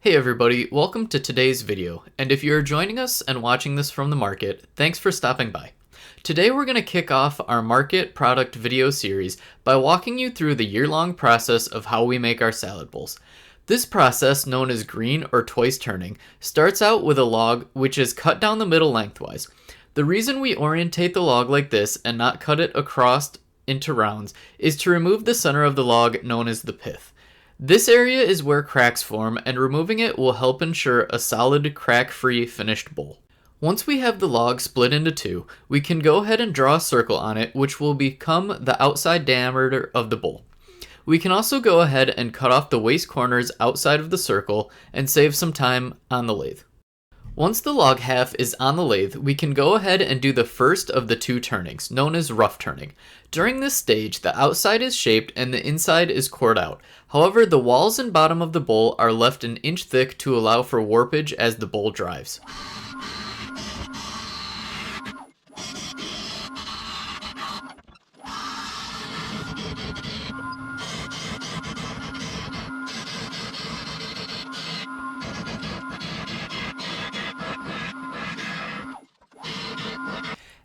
Hey everybody, welcome to today's video, and if you're joining us and watching this from the market, thanks for stopping by. Today we're going to kick off our market product video series by walking you through the year-long process of how we make our salad bowls. This process, known as green or twice turning, starts out with a log which is cut down the middle lengthwise. The reason we orientate the log like this and not cut it across into rounds is to remove the center of the log, known as the pith. This area is where cracks form, and removing it will help ensure a solid, crack-free finished bowl. Once we have the log split into two, we can go ahead and draw a circle on it, which will become the outside diameter of the bowl. We can also go ahead and cut off the waste corners outside of the circle and save some time on the lathe. Once the log half is on the lathe, we can go ahead and do the first of the two turnings, known as rough turning. During this stage, the outside is shaped and the inside is cored out. However, the walls and bottom of the bowl are left an inch thick to allow for warpage as the bowl dries.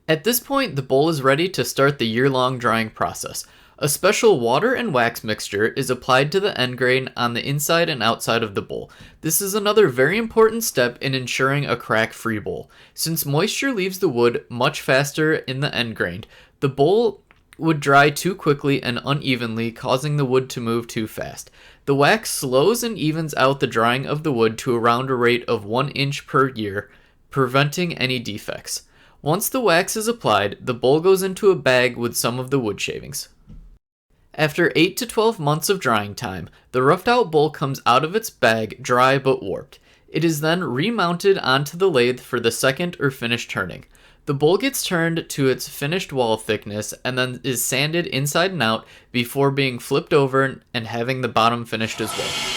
At this point, the bowl is ready to start the year-long drying process. A special water and wax mixture is applied to the end grain on the inside and outside of the bowl. This is another very important step in ensuring a crack-free bowl. Since moisture leaves the wood much faster in the end grain, the bowl would dry too quickly and unevenly, causing the wood to move too fast. The wax slows and evens out the drying of the wood to around a rate of 1 inch per year, preventing any defects. Once the wax is applied, the bowl goes into a bag with some of the wood shavings. After 8 to 12 months of drying time, the roughed out bowl comes out of its bag dry but warped. It is then remounted onto the lathe for the second or finished turning. The bowl gets turned to its finished wall thickness and then is sanded inside and out before being flipped over and having the bottom finished as well.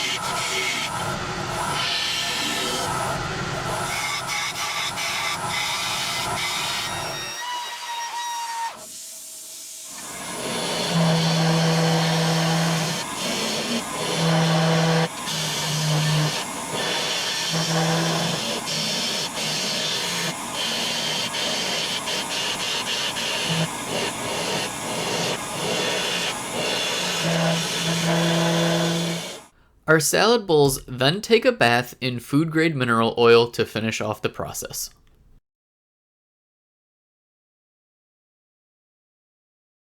Our salad bowls then take a bath in food-grade mineral oil to finish off the process.